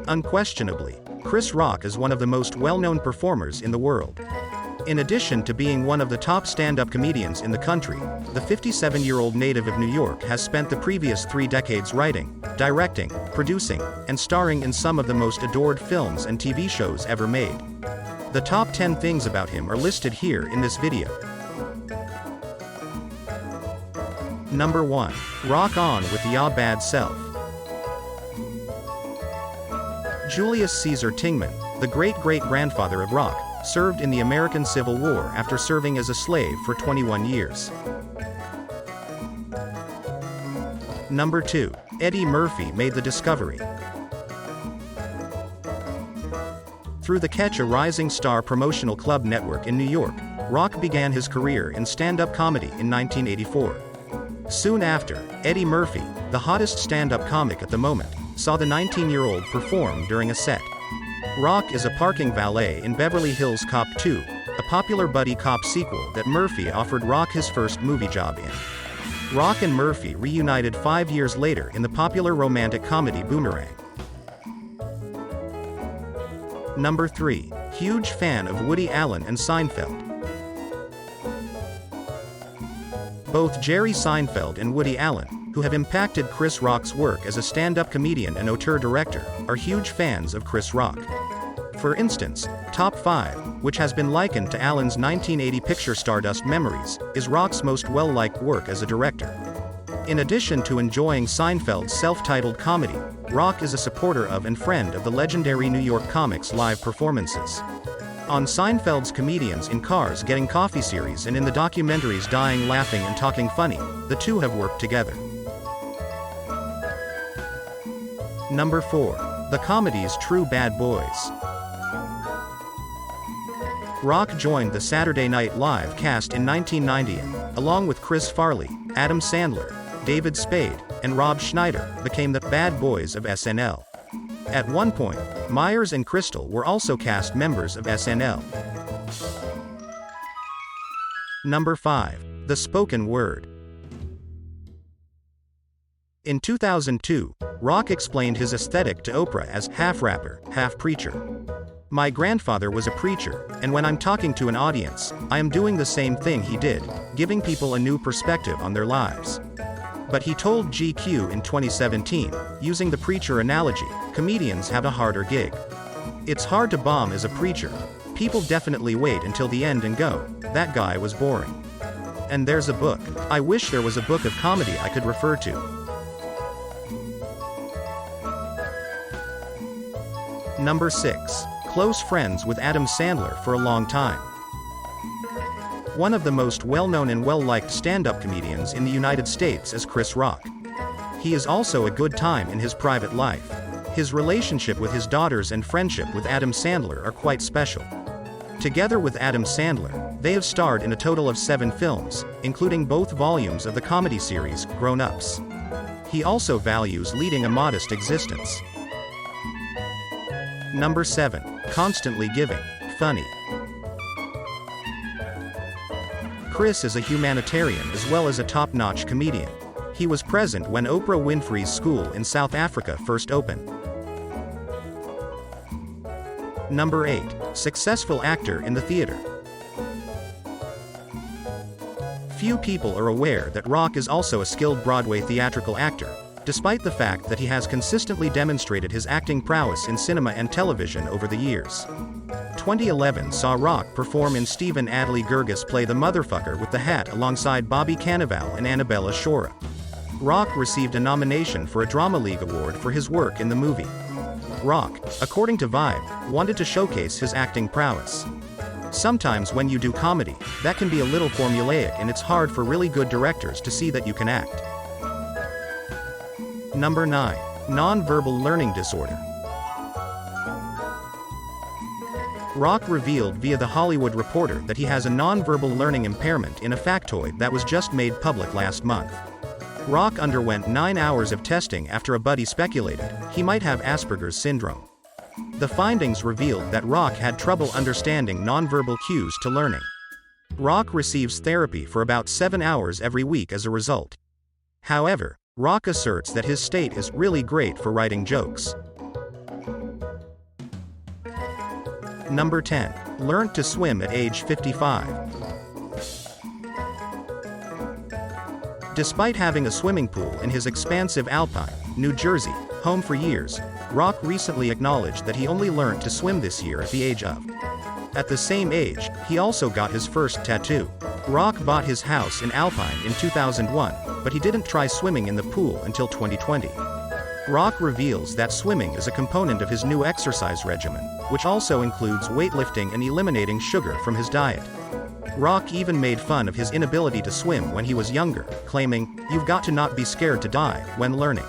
Unquestionably, Chris Rock is one of the most well-known performers in the world. In addition to being one of the top stand-up comedians in the country, the 57-year-old native of New York has spent the previous 3 decades writing, directing, producing, and starring in some of the most adored films and TV shows ever made. The top 10 things about him are listed here in this video. Number 1. Rock on with ya bad self. Julius Caesar Tingman, the great-great-grandfather of rock, served in the American Civil War after serving as a slave for 21 years. Number 2. Eddie Murphy made the discovery. Through the Catch a Rising Star promotional club network in New York, Rock began his career in stand-up comedy in 1984. Soon after, Eddie Murphy, the hottest stand-up comic at the moment, saw the 19-year-old perform during a set. Rock is a parking valet in Beverly Hills Cop 2, a popular buddy cop sequel that Murphy offered Rock his first movie job in. Rock and Murphy reunited 5 years later in the popular romantic comedy Boomerang. Number 3. Huge fan of Woody Allen and Seinfeld. Both Jerry Seinfeld and Woody Allen, who have impacted Chris Rock's work as a stand-up comedian and auteur director, are huge fans of Chris Rock. For instance, Top 5, which has been likened to Allen's 1980 picture Stardust Memories, is Rock's most well-liked work as a director. In addition to enjoying Seinfeld's self-titled comedy, Rock is a supporter of and friend of the legendary New York Comics live performances. On Seinfeld's Comedians in Cars Getting Coffee series and in the documentaries Dying Laughing and Talking Funny, the two have worked together. Number 4. The comedy's True Bad Boys. Rock joined the Saturday Night Live cast in 1990 and, along with Chris Farley, Adam Sandler, David Spade, and Rob Schneider, became the Bad Boys of SNL. At one point, Myers and Crystal were also cast members of SNL. Number 5. The Spoken Word. In 2002, Rock explained his aesthetic to Oprah as half rapper, half preacher. My grandfather was a preacher, and when I'm talking to an audience, I am doing the same thing he did, giving people a new perspective on their lives. But he told GQ in 2017, using the preacher analogy, comedians have a harder gig. It's hard to bomb as a preacher. People definitely wait until the end and go, that guy was boring. And there's a book. I wish there was a book of comedy I could refer to. Number 6. Close friends with Adam Sandler for a long time. One of the most well-known and well-liked stand-up comedians in the United States is Chris Rock. He is also a good time in his private life. His relationship with his daughters and friendship with Adam Sandler are quite special. Together with Adam Sandler, they have starred in a total of 7 films, including both volumes of the comedy series, Grown Ups. He also values leading a modest existence. Number 7. Constantly giving. Funny. Chris is a humanitarian as well as a top-notch comedian. He was present when Oprah Winfrey's school in South Africa first opened. Number 8. Successful actor in the theater. Few people are aware that Rock is also a skilled Broadway theatrical actor, despite the fact that he has consistently demonstrated his acting prowess in cinema and television over the years. 2011 saw Rock perform in Stephen Adly Gurgis' play The Motherfucker with the Hat alongside Bobby Cannavale and Annabella Shora. Rock received a nomination for a Drama League Award for his work in the movie. Rock, according to Vibe, wanted to showcase his acting prowess. Sometimes when you do comedy, that can be a little formulaic and it's hard for really good directors to see that you can act. Number 9. Nonverbal learning disorder. Rock revealed via The Hollywood Reporter that he has a nonverbal learning impairment in a factoid that was just made public last month. Rock underwent 9 hours of testing after a buddy speculated he might have Asperger's syndrome. The findings revealed that Rock had trouble understanding nonverbal cues to learning. Rock receives therapy for about 7 hours every week as a result. However, Rock asserts that his state is really great for writing jokes. Number 10. Learned to swim at age 55. Despite having a swimming pool in his expansive Alpine, New Jersey, home for years, Rock recently acknowledged that he only learned to swim this year at the age of. At the same age, he also got his first tattoo. Rock bought his house in Alpine in 2001, but he didn't try swimming in the pool until 2020. Rock reveals that swimming is a component of his new exercise regimen, which also includes weightlifting and eliminating sugar from his diet. Rock even made fun of his inability to swim when he was younger, claiming, "You've got to not be scared to die," when learning.